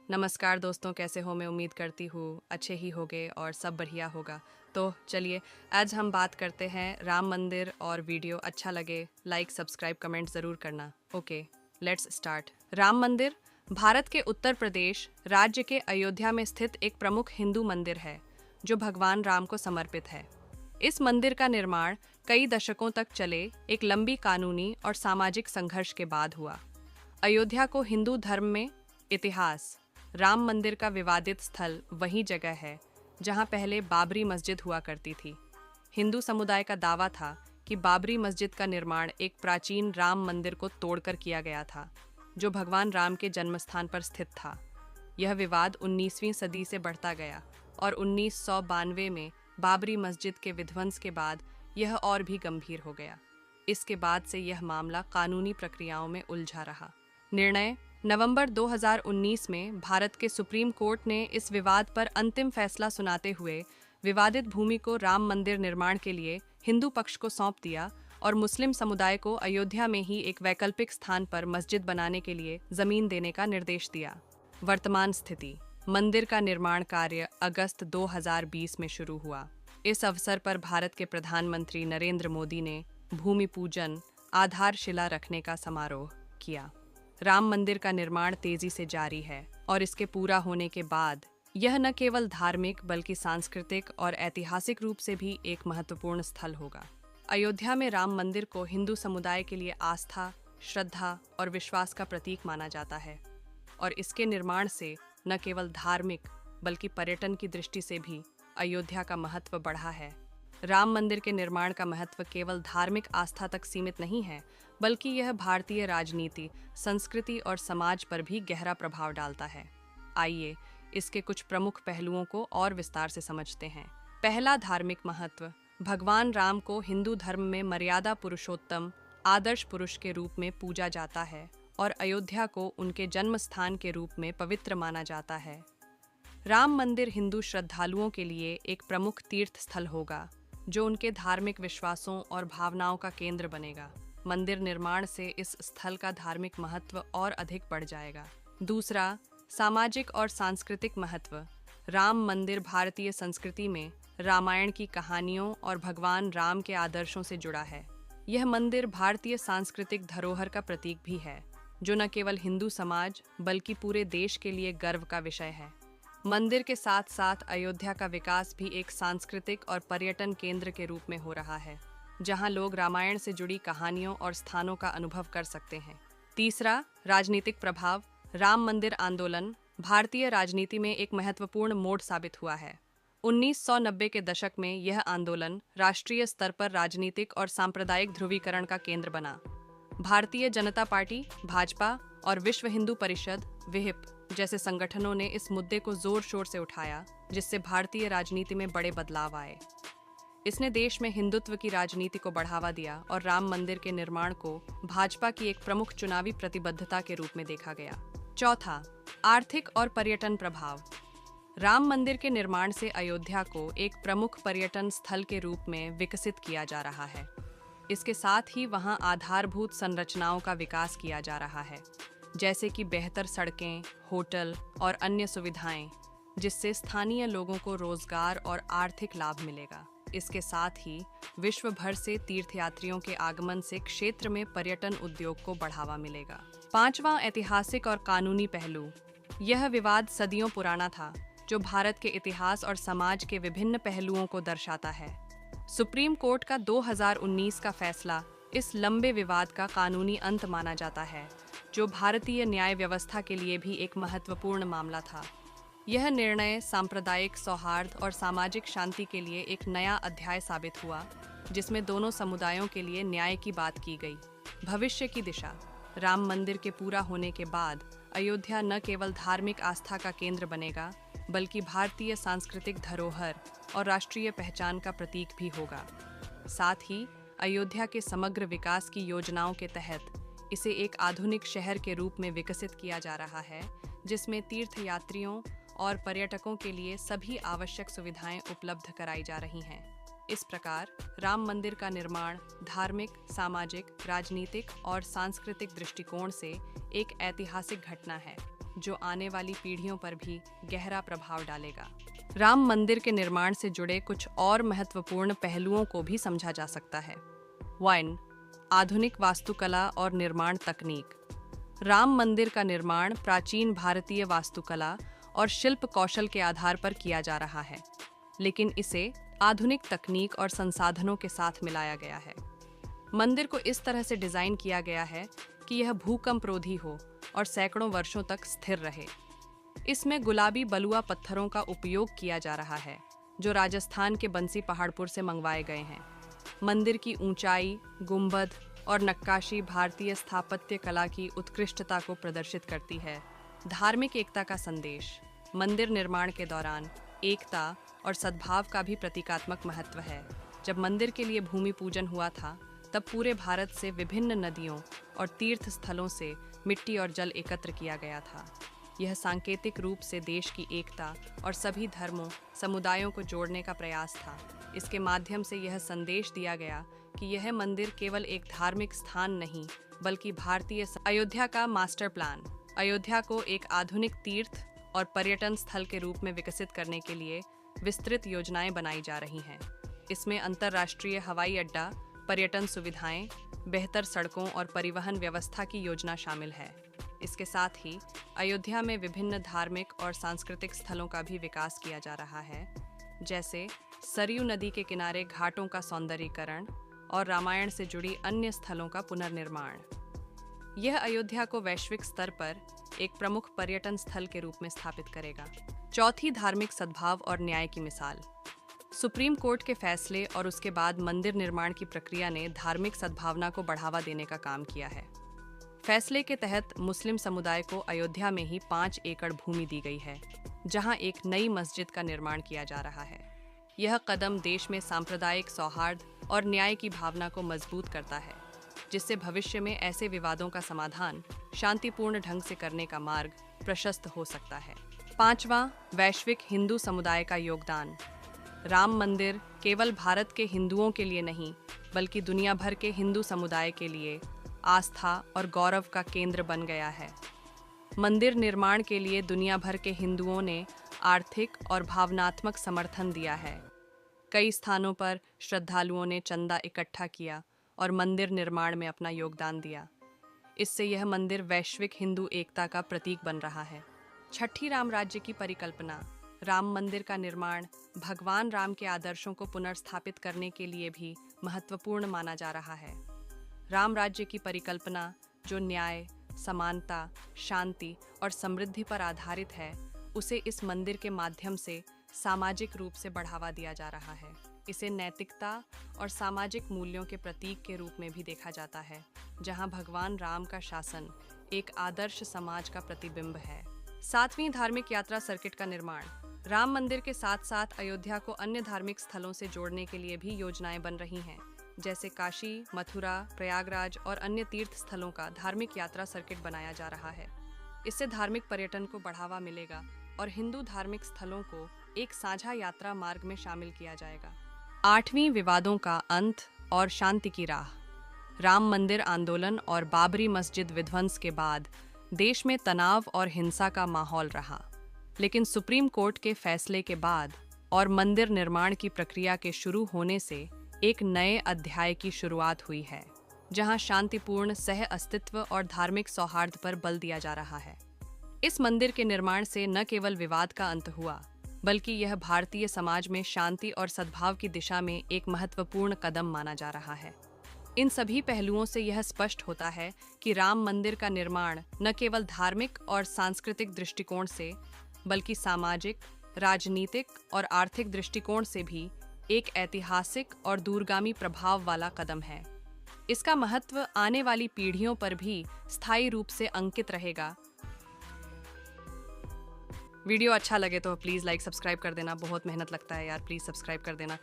नमस्कार दोस्तों, कैसे हो? मैं उम्मीद करती हूँ अच्छे ही होगे और सब बढ़िया होगा। तो चलिए, आज हम बात करते हैं राम मंदिर और वीडियो अच्छा लगे लाइक सब्सक्राइब कमेंट ज़रूर करना। Okay, let's start. राम मंदिर भारत के उत्तर प्रदेश राज्य के अयोध्या में स्थित एक प्रमुख हिंदू मंदिर है जो भगवान राम को समर्पित है। इस मंदिर का निर्माण कई दशकों तक चले एक लंबी कानूनी और सामाजिक संघर्ष के बाद हुआ। अयोध्या को हिंदू धर्म में इतिहास राम मंदिर का विवादित स्थल वही जगह है जहां पहले बाबरी मस्जिद हुआ करती थी। हिंदू समुदाय का दावा था कि बाबरी मस्जिद का निर्माण एक प्राचीन राम मंदिर को तोड़कर किया गया था, जो भगवान राम के जन्मस्थान पर स्थित था। यह विवाद 19वीं सदी से बढ़ता गया और 1992 में बाबरी मस्जिद के विध्वंस के बाद यह और भी गंभीर हो गया। इसके बाद से यह मामला कानूनी प्रक्रियाओं में उलझा रहा। निर्णय नवंबर 2019 में भारत के सुप्रीम कोर्ट ने इस विवाद पर अंतिम फैसला सुनाते हुए विवादित भूमि को राम मंदिर निर्माण के लिए हिंदू पक्ष को सौंप दिया और मुस्लिम समुदाय को अयोध्या में ही एक वैकल्पिक स्थान पर मस्जिद बनाने के लिए जमीन देने का निर्देश दिया। वर्तमान स्थिति: मंदिर का निर्माण कार्य अगस्त 2020 में शुरू हुआ। इस अवसर पर भारत के प्रधानमंत्री नरेंद्र मोदी ने भूमि पूजन, आधारशिला रखने का समारोह किया। राम मंदिर का निर्माण तेजी से जारी है और इसके पूरा होने के बाद यह न केवल धार्मिक बल्कि सांस्कृतिक और ऐतिहासिक रूप से भी एक महत्वपूर्ण स्थल होगा। अयोध्या में राम मंदिर को हिंदू समुदाय के लिए आस्था, श्रद्धा और विश्वास का प्रतीक माना जाता है और इसके निर्माण से न केवल धार्मिक बल्कि पर्यटन की दृष्टि से भी अयोध्या का महत्व बढ़ा है। राम मंदिर के निर्माण का महत्व केवल धार्मिक आस्था तक सीमित नहीं है, बल्कि यह भारतीय राजनीति, संस्कृति और समाज पर भी गहरा प्रभाव डालता है। आइए इसके कुछ प्रमुख पहलुओं को और विस्तार से समझते हैं। पहला, धार्मिक महत्व। भगवान राम को हिंदू धर्म में मर्यादा पुरुषोत्तम, आदर्श पुरुष के रूप में पूजा जाता है और अयोध्या को उनके जन्म स्थान के रूप में पवित्र माना जाता है। राम मंदिर हिंदू श्रद्धालुओं के लिए एक प्रमुख तीर्थ स्थल होगा, जो उनके धार्मिक विश्वासों और भावनाओं का केंद्र बनेगा। मंदिर निर्माण से इस स्थल का धार्मिक महत्व और अधिक बढ़ जाएगा। दूसरा, सामाजिक और सांस्कृतिक महत्व। राम मंदिर भारतीय संस्कृति में रामायण की कहानियों और भगवान राम के आदर्शों से जुड़ा है। यह मंदिर भारतीय सांस्कृतिक धरोहर का प्रतीक भी है, जो न केवल हिंदू समाज बल्कि पूरे देश के लिए गर्व का विषय है। मंदिर के साथ साथ अयोध्या का विकास भी एक सांस्कृतिक और पर्यटन केंद्र के रूप में हो रहा है, जहां लोग रामायण से जुड़ी कहानियों और स्थानों का अनुभव कर सकते हैं। तीसरा, राजनीतिक प्रभाव। राम मंदिर आंदोलन भारतीय राजनीति में एक महत्वपूर्ण मोड़ साबित हुआ है। 1990 के दशक में यह आंदोलन राष्ट्रीय स्तर पर राजनीतिक और सांप्रदायिक ध्रुवीकरण का केंद्र बना। भारतीय जनता पार्टी, भाजपा और विश्व हिंदू परिषद विहिप जैसे संगठनों ने इस मुद्दे को जोर शोर से उठाया, जिससे भारतीय राजनीति में बड़े बदलाव आए। इसने देश में हिंदुत्व की राजनीति को बढ़ावा दिया और राम मंदिर के निर्माण को भाजपा की एक प्रमुख चुनावी प्रतिबद्धता के रूप में देखा गया। चौथा, आर्थिक और पर्यटन प्रभाव। राम मंदिर के निर्माण से अयोध्या को एक प्रमुख पर्यटन स्थल के रूप में विकसित किया जा रहा है। इसके साथ ही वहां आधारभूत संरचनाओं का विकास किया जा रहा है, जैसे कि बेहतर सड़कें, होटल और अन्य सुविधाएं, जिससे स्थानीय लोगों को रोजगार और आर्थिक लाभ मिलेगा। इसके साथ ही विश्व भर से तीर्थयात्रियों के आगमन से क्षेत्र में पर्यटन उद्योग को बढ़ावा मिलेगा। पांचवां, ऐतिहासिक और कानूनी पहलू। यह विवाद सदियों पुराना था, जो भारत के इतिहास और समाज के विभिन्न पहलुओं को दर्शाता है। सुप्रीम कोर्ट का 2019 का फैसला इस लंबे विवाद का कानूनी अंत माना जाता है, जो भारतीय न्याय व्यवस्था के लिए भी एक महत्वपूर्ण मामला था। यह निर्णय सांप्रदायिक सौहार्द और सामाजिक शांति के लिए एक नया अध्याय साबित हुआ, जिसमें दोनों समुदायों के लिए न्याय की बात की गई। भविष्य की दिशा। राम मंदिर के पूरा होने के बाद अयोध्या न केवल धार्मिक आस्था का केंद्र बनेगा, बल्कि भारतीय सांस्कृतिक धरोहर और राष्ट्रीय पहचान का प्रतीक भी होगा। साथ ही अयोध्या के समग्र विकास की योजनाओं के तहत इसे एक आधुनिक शहर के रूप में विकसित किया जा रहा है, जिसमें तीर्थयात्रियों और पर्यटकों के लिए सभी आवश्यक सुविधाएं उपलब्ध कराई जा रही हैं। इस प्रकार राम मंदिर का निर्माण धार्मिक, सामाजिक, राजनीतिक और सांस्कृतिक दृष्टिकोण से एक ऐतिहासिक घटना है, जो आने वाली पीढ़ियों पर भी गहरा प्रभाव डालेगा। राम मंदिर के निर्माण से जुड़े कुछ और महत्वपूर्ण पहलुओं को भी समझा जा सकता है। 1. आधुनिक वास्तुकला और निर्माण तकनीक। राम मंदिर का निर्माण प्राचीन भारतीय वास्तुकला और शिल्प कौशल के आधार पर किया जा रहा है, लेकिन इसे आधुनिक तकनीक और संसाधनों के साथ मिलाया गया है। मंदिर को इस तरह से डिजाइन किया गया है कि यह भूकंपरोधी हो और सैकड़ों वर्षों तक स्थिर रहे। इसमें गुलाबी बलुआ पत्थरों का उपयोग किया जा रहा है, जो राजस्थान के बंसी पहाड़पुर से मंगवाए गए हैं। मंदिर की ऊंचाई, गुंबद और नक्काशी भारतीय स्थापत्य कला की उत्कृष्टता को प्रदर्शित करती है। धार्मिक एकता का संदेश। मंदिर निर्माण के दौरान एकता और सद्भाव का भी प्रतीकात्मक महत्व है। जब मंदिर के लिए भूमि पूजन हुआ था, तब पूरे भारत से विभिन्न नदियों और तीर्थ स्थलों से मिट्टी और जल एकत्र किया गया था। यह सांकेतिक रूप से देश की एकता और सभी धर्मों, समुदायों को जोड़ने का प्रयास था। इसके माध्यम से यह संदेश दिया गया कि यह मंदिर केवल एक धार्मिक स्थान नहीं, बल्कि भारतीय अयोध्या का मास्टर प्लान। अयोध्या को एक आधुनिक तीर्थ और पर्यटन स्थल के रूप में विकसित करने के लिए विस्तृत योजनाएं बनाई जा रही हैं। इसमें अंतर्राष्ट्रीय हवाई अड्डा, पर्यटन सुविधाएं, बेहतर सड़कों और परिवहन व्यवस्था की योजना शामिल है। इसके साथ ही अयोध्या में विभिन्न धार्मिक और सांस्कृतिक स्थलों का भी विकास किया जा रहा है, जैसे सरयू नदी के किनारे घाटों का सौंदर्यीकरण और रामायण से जुड़ी अन्य स्थलों का पुनर्निर्माण। यह अयोध्या को वैश्विक स्तर पर एक प्रमुख पर्यटन स्थल के रूप में स्थापित करेगा। चौथी, धार्मिक सद्भाव और न्याय की मिसाल। सुप्रीम कोर्ट के फैसले और उसके बाद मंदिर निर्माण की प्रक्रिया ने धार्मिक सद्भावना को बढ़ावा देने का काम किया है। फैसले के तहत मुस्लिम समुदाय को अयोध्या में ही 5 एकड़ भूमि दी गई है, जहां एक नई मस्जिद का निर्माण किया जा रहा है। यह कदम देश में सांप्रदायिक सौहार्द और न्याय की भावना को मजबूत करता है, जिससे भविष्य में ऐसे विवादों का समाधान शांतिपूर्ण ढंग से करने का मार्ग प्रशस्त हो सकता है। 5वां, वैश्विक हिंदू समुदाय का योगदान। राम मंदिर केवल भारत के हिंदुओं के लिए नहीं, बल्कि दुनिया भर के हिंदू समुदाय के लिए आस्था और गौरव का केंद्र बन गया है। मंदिर निर्माण के लिए दुनिया भर के हिंदुओं ने आर्थिक और भावनात्मक समर्थन दिया है। कई स्थानों पर श्रद्धालुओं ने चंदा इकट्ठा किया और मंदिर निर्माण में अपना योगदान दिया। इससे यह मंदिर वैश्विक हिंदू एकता का प्रतीक बन रहा है। छठी, राम राज्य की परिकल्पना। राम मंदिर का निर्माण भगवान राम के आदर्शों को पुनर्स्थापित करने के लिए भी महत्वपूर्ण माना जा रहा है। राम राज्य की परिकल्पना, जो न्याय, समानता, शांति और समृद्धि पर आधारित है, उसे इस मंदिर के माध्यम से सामाजिक रूप से बढ़ावा दिया जा रहा है। इसे नैतिकता और सामाजिक मूल्यों के प्रतीक के रूप में भी देखा जाता है, जहां भगवान राम का शासन एक आदर्श समाज का प्रतिबिंब है। 7वीं, धार्मिक यात्रा सर्किट का निर्माण। राम मंदिर के साथ साथ अयोध्या को अन्य धार्मिक स्थलों से जोड़ने के लिए भी योजनाएं बन रही हैं, जैसे काशी, मथुरा, प्रयागराज और अन्य तीर्थ स्थलों का धार्मिक यात्रा सर्किट बनाया जा रहा है। इससे धार्मिक पर्यटन को बढ़ावा मिलेगा और हिंदू धार्मिक स्थलों को एक साझा यात्रा मार्ग में शामिल किया जाएगा। 8वीं, विवादों का अंत और शांति की राह। राम मंदिर आंदोलन और बाबरी मस्जिद विध्वंस के बाद देश में तनाव और हिंसा का माहौल रहा, लेकिन सुप्रीम कोर्ट के फैसले के बाद और मंदिर निर्माण की प्रक्रिया के शुरू होने से एक नए अध्याय की शुरुआत हुई है, जहां शांतिपूर्ण सह अस्तित्व और धार्मिक सौहार्द पर बल दिया जा रहा है। इस मंदिर के निर्माण से न केवल विवाद का अंत हुआ, बल्कि यह भारतीय समाज में शांति और सद्भाव की दिशा में एक महत्वपूर्ण कदम माना जा रहा है। इन सभी पहलुओं से यह स्पष्ट होता है कि राम मंदिर का निर्माण न केवल धार्मिक और सांस्कृतिक दृष्टिकोण से, बल्कि सामाजिक, राजनीतिक और आर्थिक दृष्टिकोण से भी एक ऐतिहासिक और दूरगामी प्रभाव वाला कदम है। इसका महत्व आने वाली पीढ़ियों पर भी स्थायी रूप से अंकित रहेगा। वीडियो अच्छा लगे तो प्लीज़ लाइक सब्सक्राइब कर देना। बहुत मेहनत लगता है यार, प्लीज़ सब्सक्राइब कर देना।